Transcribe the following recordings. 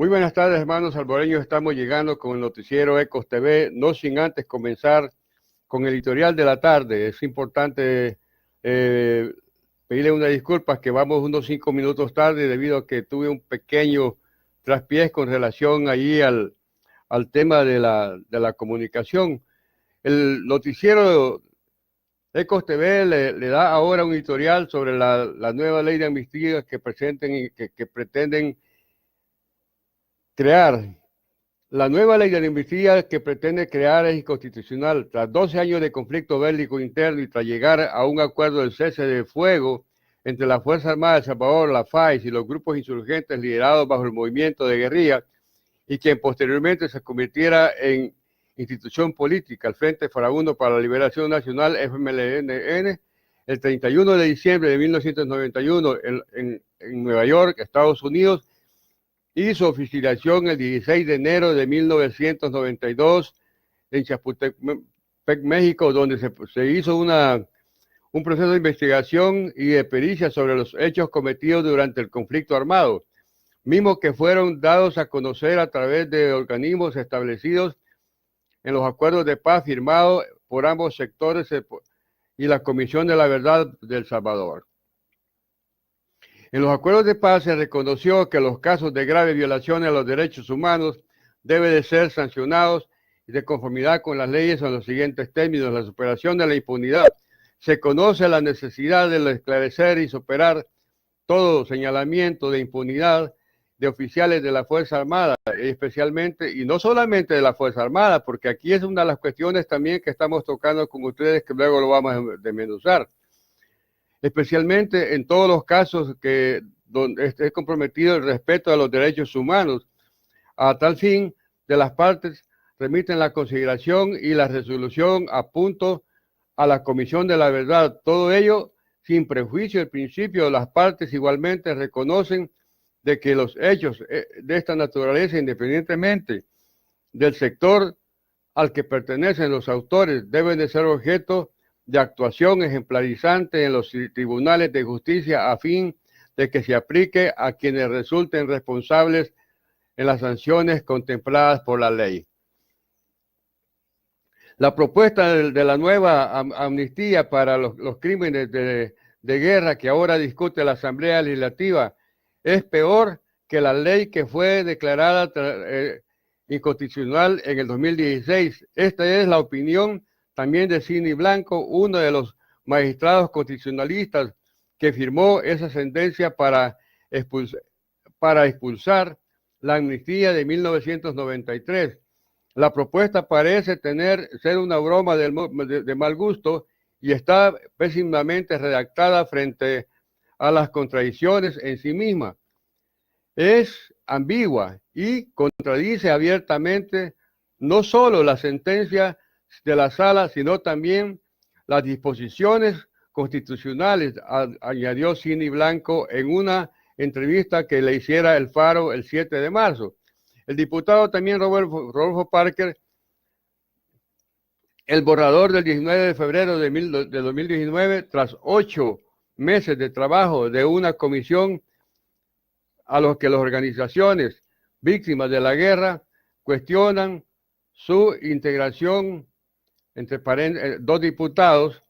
Muy buenas tardes, hermanos salvadoreños. Estamos llegando con el noticiero Ecos TV, no sin antes comenzar con el editorial de la tarde. Es importante pedirle unas disculpas que vamos unos 5 minutos tarde debido a que tuve un pequeño traspiés con relación allí al tema de la comunicación. El noticiero Ecos TV le da ahora un editorial sobre la nueva ley de amnistía que pretenden crear. La nueva ley de amnistía que pretende crear es inconstitucional. Tras 12 años de conflicto bélico interno y tras llegar a un acuerdo de cese de fuego entre la Fuerza Armada de El Salvador, la FARC y los grupos insurgentes liderados bajo el movimiento de guerrilla, y quien posteriormente se convirtiera en institución política, el Frente Farabundo para la Liberación Nacional, FMLN, el 31 de diciembre de 1991 en Nueva York, Estados Unidos, y su oficialización el 16 de enero de 1992 en Chapultepec, México, donde se hizo un proceso de investigación y de pericia sobre los hechos cometidos durante el conflicto armado, mismos que fueron dados a conocer a través de organismos establecidos en los acuerdos de paz firmados por ambos sectores y la Comisión de la Verdad de El Salvador. En los acuerdos de paz se reconoció que los casos de graves violaciones a los derechos humanos deben de ser sancionados y de conformidad con las leyes en los siguientes términos: la superación de la impunidad. Se conoce la necesidad de esclarecer y superar todo señalamiento de impunidad de oficiales de la Fuerza Armada, especialmente, y no solamente de la Fuerza Armada, porque aquí es una de las cuestiones también que estamos tocando con ustedes, que luego lo vamos a desmenuzar, especialmente en todos los casos donde esté comprometido el respeto a los derechos humanos. A tal fin, de las partes remiten la consideración y la resolución a punto a la Comisión de la Verdad. Todo ello sin prejuicio del principio. Las partes igualmente reconocen de que los hechos de esta naturaleza, independientemente del sector al que pertenecen los autores, deben de ser objeto de actuación ejemplarizante en los tribunales de justicia a fin de que se aplique a quienes resulten responsables en las sanciones contempladas por la ley. La propuesta de la nueva amnistía para los crímenes de guerra que ahora discute la Asamblea Legislativa es peor que la ley que fue declarada inconstitucional en el 2016. Esta es la opinión también de Sidney Blanco, uno de los magistrados constitucionalistas que firmó esa sentencia para expulsar la amnistía de 1993. La propuesta parece ser una broma de mal gusto y está pésimamente redactada frente a las contradicciones en sí misma. Es ambigua y contradice abiertamente no solo la sentencia de la sala, sino también las disposiciones constitucionales, añadió Sidney Blanco en una entrevista que le hiciera El Faro el 7 de marzo. El diputado también Rodolfo Parker, el borrador del 19 de febrero de 2019, tras 8 meses de trabajo de una comisión a los que las organizaciones víctimas de la guerra cuestionan su integración entre dos diputados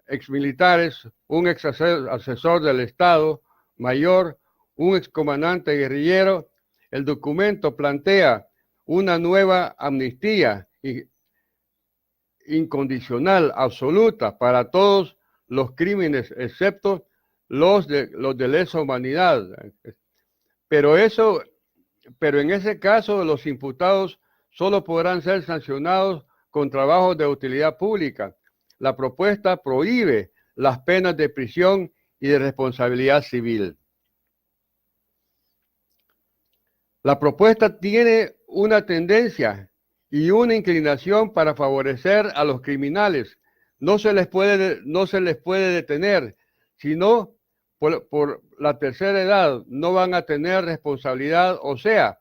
exmilitares, un ex asesor del Estado Mayor, un excomandante guerrillero. El documento plantea una nueva amnistía incondicional, absoluta, para todos los crímenes, excepto los de lesa humanidad. Pero en ese caso, los imputados solo podrán ser sancionados con trabajos de utilidad pública. La propuesta prohíbe las penas de prisión y de responsabilidad civil. La propuesta tiene una tendencia y una inclinación para favorecer a los criminales. No se les puede detener, sino por la tercera edad no van a tener responsabilidad, o sea,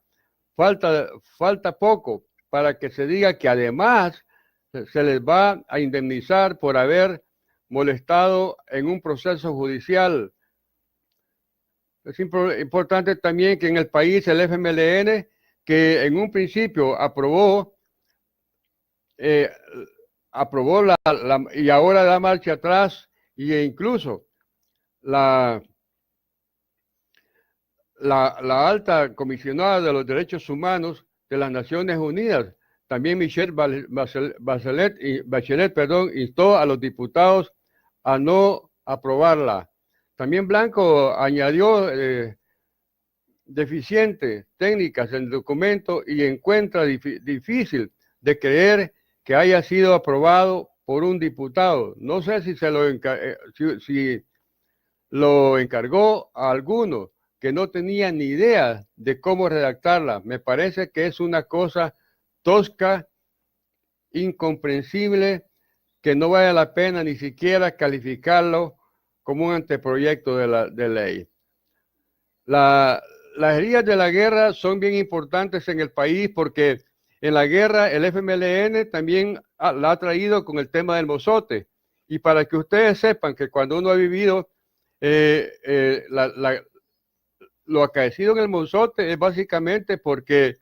falta poco para que se diga que además se les va a indemnizar por haber molestado en un proceso judicial. Es importante también que en el país el FMLN, que en un principio aprobó y ahora da marcha atrás, e incluso la alta comisionada de los derechos humanos de las Naciones Unidas, también Michelle Bachelet, instó a los diputados a no aprobarla. También Blanco añadió deficientes técnicas en el documento y encuentra difícil de creer que haya sido aprobado por un diputado. No sé si si lo encargó a alguno que no tenía ni idea de cómo redactarla. Me parece que es una cosa tosca, incomprensible, que no vale la pena ni siquiera calificarlo como un anteproyecto de ley. Las heridas de la guerra son bien importantes en el país porque en la guerra el FMLN también la ha traído con el tema del mozote. Y para que ustedes sepan que cuando uno ha vivido lo acaecido en el mozote es básicamente porque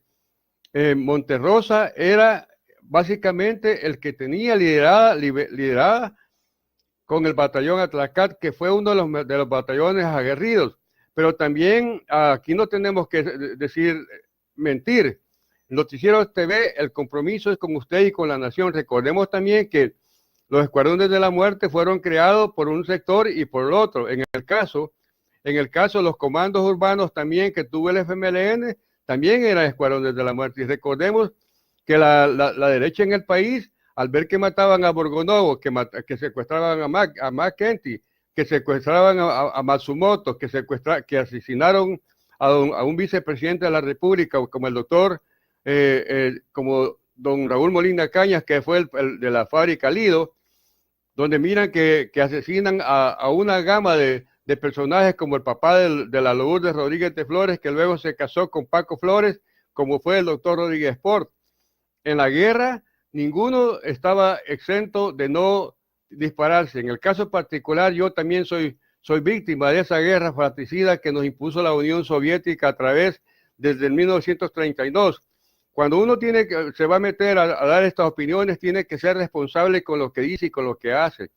Monterrosa era básicamente el que tenía liderada con el batallón Atlacat, que fue uno de los batallones aguerridos. Pero también aquí no tenemos que mentir. Noticiero TV, el compromiso es con usted y con la nación. Recordemos también que los escuadrones de la muerte fueron creados por un sector y por el otro. En el caso de los comandos urbanos también que tuvo el FMLN, también eran escuadrones de la muerte. Y recordemos que la derecha en el país, al ver que mataban a Borgonovo, que secuestraban a McKenty, que secuestraban a Matsumoto, que asesinaron a un vicepresidente de la República, como el doctor, como don Raúl Molina Cañas, que fue el de la fábrica Lido, donde miran que asesinan a una gama de personajes como el papá de la Lourdes Rodríguez de Flores, que luego se casó con Paco Flores, como fue el doctor Rodríguez Sport. En la guerra, ninguno estaba exento de no dispararse. En el caso particular, yo también soy víctima de esa guerra fratricida que nos impuso la Unión Soviética a través desde el 1932. Cuando uno se va a meter a dar estas opiniones, tiene que ser responsable con lo que dice y con lo que hace.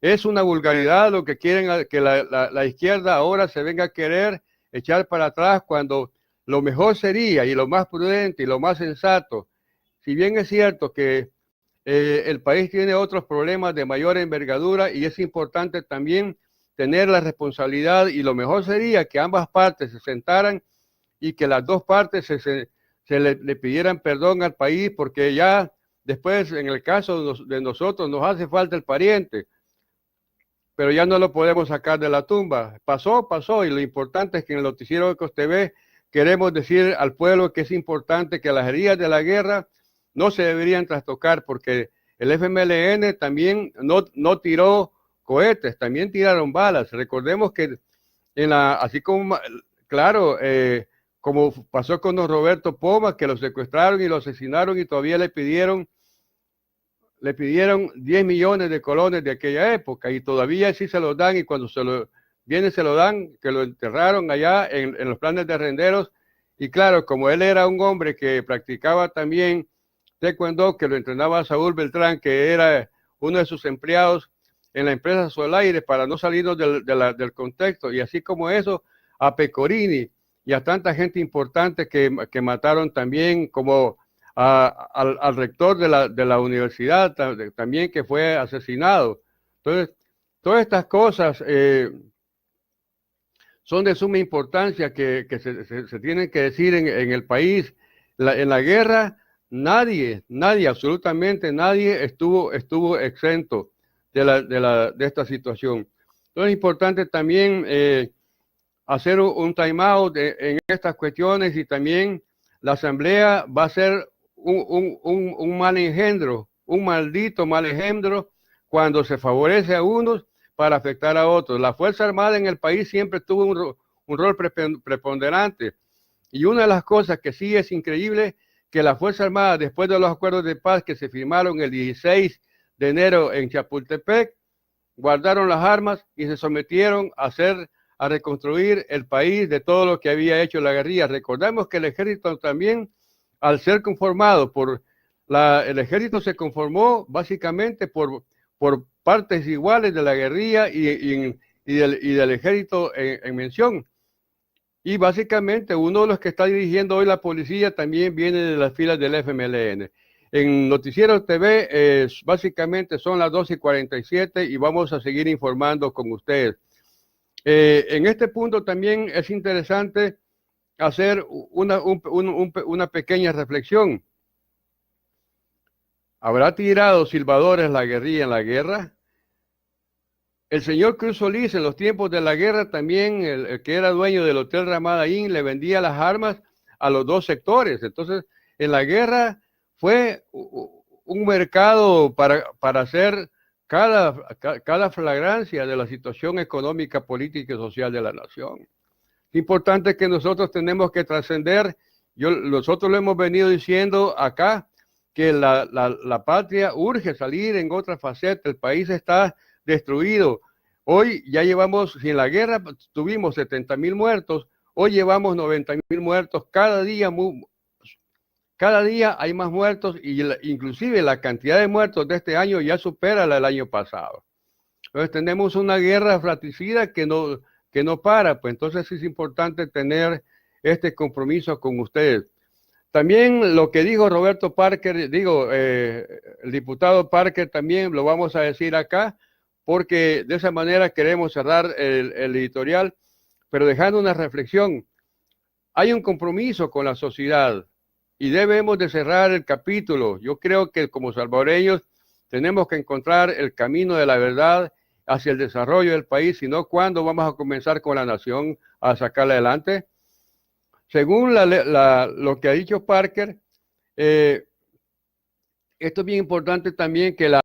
Es una vulgaridad lo que quieren que la izquierda ahora se venga a querer echar para atrás cuando lo mejor sería y lo más prudente y lo más sensato, si bien es cierto que el país tiene otros problemas de mayor envergadura y es importante también tener la responsabilidad, y lo mejor sería que ambas partes se sentaran y que las dos partes le pidieran perdón al país, porque ya después, en el caso de nosotros, nos hace falta el pariente, pero ya no lo podemos sacar de la tumba. Pasó, y lo importante es que en el noticiero de Ecos TV queremos decir al pueblo que es importante que las heridas de la guerra no se deberían trastocar, porque el FMLN también no tiró cohetes, también tiraron balas. Recordemos que así como, claro, como pasó con don Roberto Poma, que lo secuestraron y lo asesinaron y todavía le pidieron 10 millones de colones de aquella época, y todavía sí se los dan, y cuando se lo dan, que lo enterraron allá en los planes de Renderos. Y claro, como él era un hombre que practicaba también taekwondo, que lo entrenaba Saúl Beltrán, que era uno de sus empleados en la empresa Solaire, para no salirnos del contexto, y así como eso, a Pecorini y a tanta gente importante que mataron también, como al rector de la universidad también, que fue asesinado. Entonces, todas estas cosas son de suma importancia que se tienen que decir en el país. En la guerra, nadie, absolutamente nadie estuvo exento de esta situación. Entonces es importante también hacer un time out en estas cuestiones, y también la Asamblea va a ser un mal engendro, un maldito mal engendro, cuando se favorece a unos para afectar a otros. La Fuerza Armada en el país siempre tuvo un rol preponderante, y una de las cosas que sí es increíble, que la Fuerza Armada, después de los acuerdos de paz que se firmaron el 16 de enero en Chapultepec, guardaron las armas y se sometieron a a reconstruir el país de todo lo que había hecho la guerrilla. Recordemos que el ejército también, al ser conformado el ejército se conformó básicamente por partes iguales de la guerrilla y del ejército en mención. Y básicamente uno de los que está dirigiendo hoy la policía también viene de las filas del FMLN. En Noticiero TV básicamente son las 12:47 y vamos a seguir informando con ustedes. En este punto también es interesante hacer una pequeña reflexión. ¿Habrá tirado silbadores la guerrilla en la guerra? El señor Cruz Solís, en los tiempos de la guerra, también el que era dueño del Hotel Ramada Inn, le vendía las armas a los dos sectores. Entonces, en la guerra fue un mercado para hacer cada flagrancia de la situación económica, política y social de la nación. Es importante que nosotros tenemos que trascender. Nosotros lo hemos venido diciendo acá, que la patria urge salir en otra faceta. El país está destruido. Hoy ya llevamos, si en la guerra tuvimos 70,000 muertos, hoy llevamos 90,000 muertos. Cada día hay más muertos y inclusive la cantidad de muertos de este año ya supera la del año pasado. Entonces tenemos una guerra fratricida que no para, pues entonces es importante tener este compromiso con ustedes. También lo que dijo Roberto Parker, el diputado Parker también lo vamos a decir acá, porque de esa manera queremos cerrar el editorial, pero dejando una reflexión. Hay un compromiso con la sociedad y debemos de cerrar el capítulo. Yo creo que como salvadoreños tenemos que encontrar el camino de la verdad hacia el desarrollo del país, sino cuándo vamos a comenzar con la nación a sacarla adelante. Según lo que ha dicho Parker, esto es bien importante también que